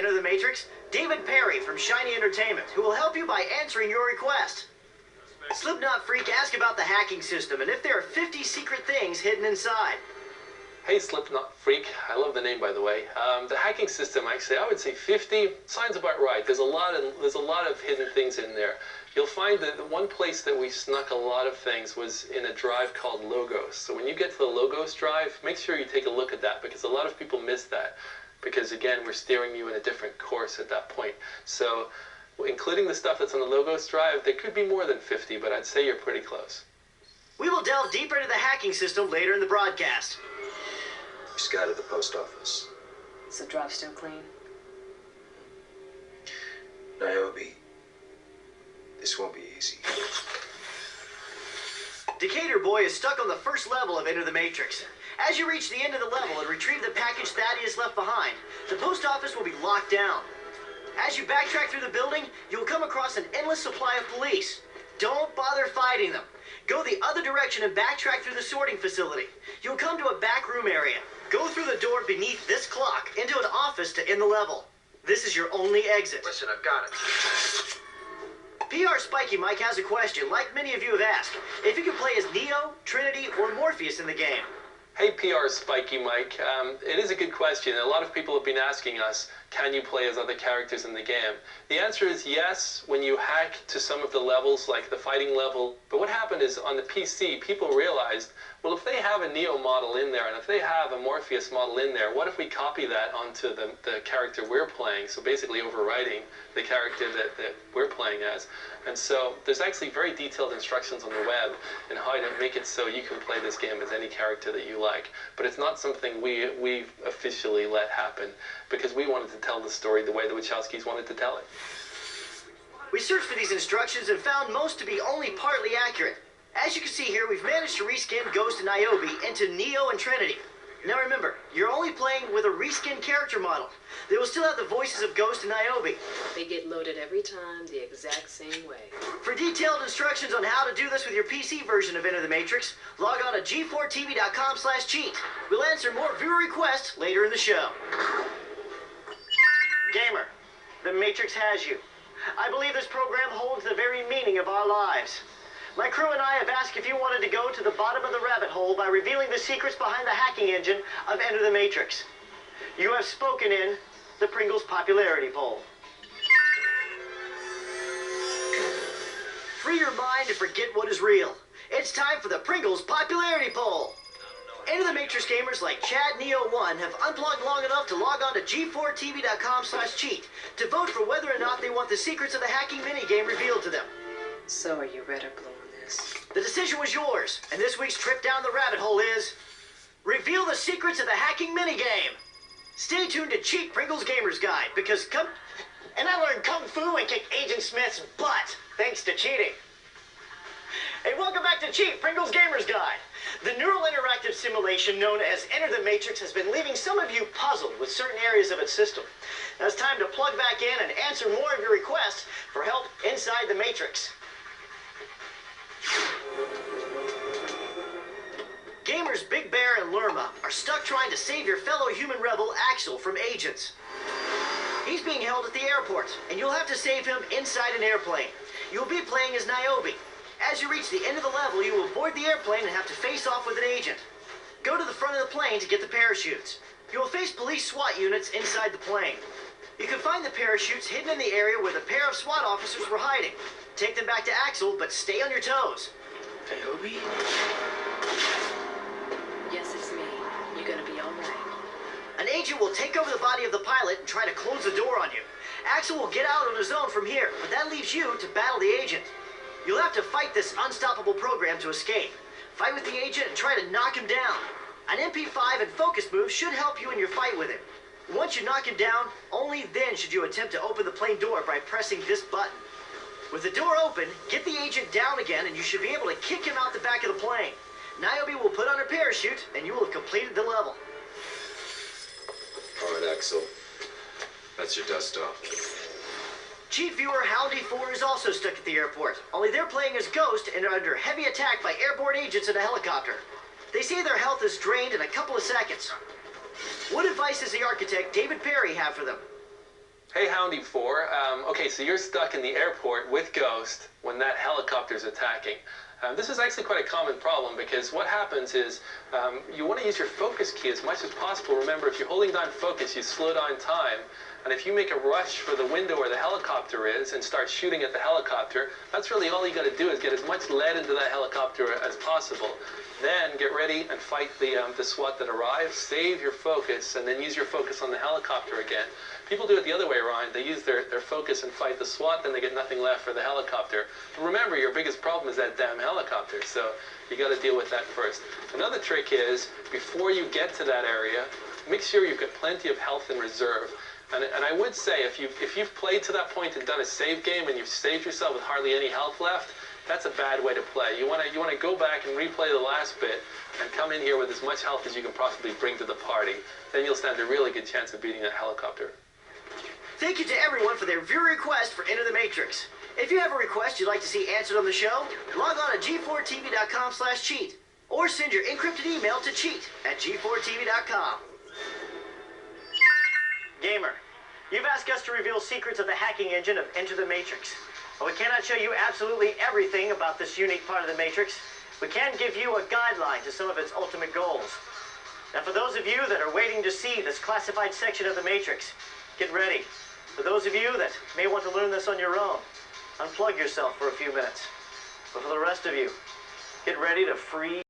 Enter the Matrix, David Perry from Shiny Entertainment, who will help you by answering your request. Slipknot Freak asked about the hacking system and if there are 50 secret things hidden inside. Hey, Slipknot Freak. I love the name, by the way. The hacking system, actually, I would say 50. Sounds about right. There's a lot of hidden things in there. You'll find that the one place that we snuck a lot of things was in a drive called Logos. So when you get to the Logos drive, make sure you take a look at that, because a lot of people miss that. Because again, we're steering you in a different course at that point. So including the stuff that's on the Logos drive, there could be more than 50, but I'd say you're pretty close. We will delve deeper into the hacking system later in the broadcast. We scouted the post office. Is the drive still clean? Niobe, this won't be easy. Decatur Boy is stuck on the first level of Enter the Matrix. As you reach the end of the level and retrieve the package Thaddeus left behind, the post office will be locked down. As you backtrack through the building, you'll come across an endless supply of police. Don't bother fighting them. Go the other direction and backtrack through the sorting facility. You'll come to a back room area. Go through the door beneath this clock into an office to end the level. This is your only exit. Listen, I've got it. PR Spiky Mike has a question, like many of you have asked. If you could play as Neo, Trinity, or Morpheus in the game. Hey, PR Spiky Mike. It is a good question. A lot of people have been asking us, can you play as other characters in the game? The answer is yes, when you hack to some of the levels, like the fighting level. But what happened is, on the PC, people realized, well, if they have a Neo model in there, and if they have a Morpheus model in there, what if we copy that onto the character we're playing? So basically overwriting the character that we're playing as. And so there's actually very detailed instructions on the web in how to make it so you can play this game as any character that you like. But it's not something we officially let happen, because we wanted to tell the story the way the Wachowskis wanted to tell it. We searched for these instructions and found most to be only partly accurate. As you can see here, we've managed to reskin Ghost and Niobe into Neo and Trinity. Now remember, you're only playing with a reskin character model. They will still have the voices of Ghost and Niobe. They get loaded every time the exact same way. For detailed instructions on how to do this with your PC version of Enter the Matrix, log on to g4tv.com/cheat. We'll answer more viewer requests later in the show. Gamer, the Matrix has you. I believe this program holds the very meaning of our lives. My crew and I have asked if you wanted to go to the bottom of the rabbit hole by revealing the secrets behind the hacking engine of Enter the Matrix. You have spoken in the Pringles popularity poll. Free your mind and forget what is real. It's time for the Pringles popularity poll. Enter the Matrix gamers like Chad Neo1 have unplugged long enough to log on to g4tv.com/cheat to vote for whether or not they want the secrets of the hacking minigame revealed to them. So are you red or blue on this? The decision was yours, and this week's trip down the rabbit hole is reveal the secrets of the hacking minigame. Stay tuned to Cheat Pringles Gamer's Guide, because I learned Kung Fu and kicked Agent Smith's butt, thanks to cheating. Hey, welcome back to Cheat Pringles Gamer's Guide. The neural interactive simulation known as Enter the Matrix has been leaving some of you puzzled with certain areas of its system. Now it's time to plug back in and answer more of your requests for help inside the Matrix. Gamers Big Bear and Lerma are stuck trying to save your fellow human rebel Axel from agents. He's being held at the airport, and you'll have to save him inside an airplane. You'll be playing as Niobe. As you reach the end of the level, you will board the airplane and have to face off with an agent. Go to the front of the plane to get the parachutes. You will face police SWAT units inside the plane. You can find the parachutes hidden in the area where the pair of SWAT officers were hiding. Take them back to Axel, but stay on your toes. Niobe? Yes, it's me. You're gonna be all right. An agent will take over the body of the pilot and try to close the door on you. Axel will get out on his own from here, but that leaves you to battle the agent. You'll have to fight this unstoppable program to escape. Fight with the agent and try to knock him down. An MP5 and focus move should help you in your fight with him. Once you knock him down, only then should you attempt to open the plane door by pressing this button. With the door open, get the agent down again and you should be able to kick him out the back of the plane. Niobe will put on her parachute and you will have completed the level. All right, Axel. That's your dust off. Cheat viewer Howdy 4 is also stuck at the airport, only they're playing as Ghost and are under heavy attack by airborne agents in a helicopter. They say their health is drained in a couple of seconds. What advice does the architect David Perry have for them? Hey, Houndy 4. Okay, so you're stuck in the airport with Ghost when that helicopter's attacking. This is actually quite a common problem because what happens is you want to use your focus key as much as possible. Remember, if you're holding down focus, you slow down time. And if you make a rush for the window where the helicopter is and start shooting at the helicopter, that's really all you got to do is get as much lead into that helicopter as possible. Then get ready and fight the SWAT that arrives, save your focus, and then use your focus on the helicopter again. People do it the other way around. They use their focus and fight the SWAT, then they get nothing left for the helicopter. But remember, your biggest problem is that damn helicopter, so you got to deal with that first. Another trick is, before you get to that area, make sure you've got plenty of health in reserve. And I would say, if you've played to that point and done a save game and you've saved yourself with hardly any health left, that's a bad way to play. You want to go back and replay the last bit and come in here with as much health as you can possibly bring to the party. Then you'll stand a really good chance of beating that helicopter. Thank you to everyone for their viewer request for Enter the Matrix. If you have a request you'd like to see answered on the show, log on to g4tv.com/cheat or send your encrypted email to cheat@g4tv.com. Gamer, you've asked us to reveal secrets of the hacking engine of Enter the Matrix. While we cannot show you absolutely everything about this unique part of the Matrix, we can give you a guideline to some of its ultimate goals. Now, for those of you that are waiting to see this classified section of the Matrix, get ready. For those of you that may want to learn this on your own, unplug yourself for a few minutes. But for the rest of you, get ready to free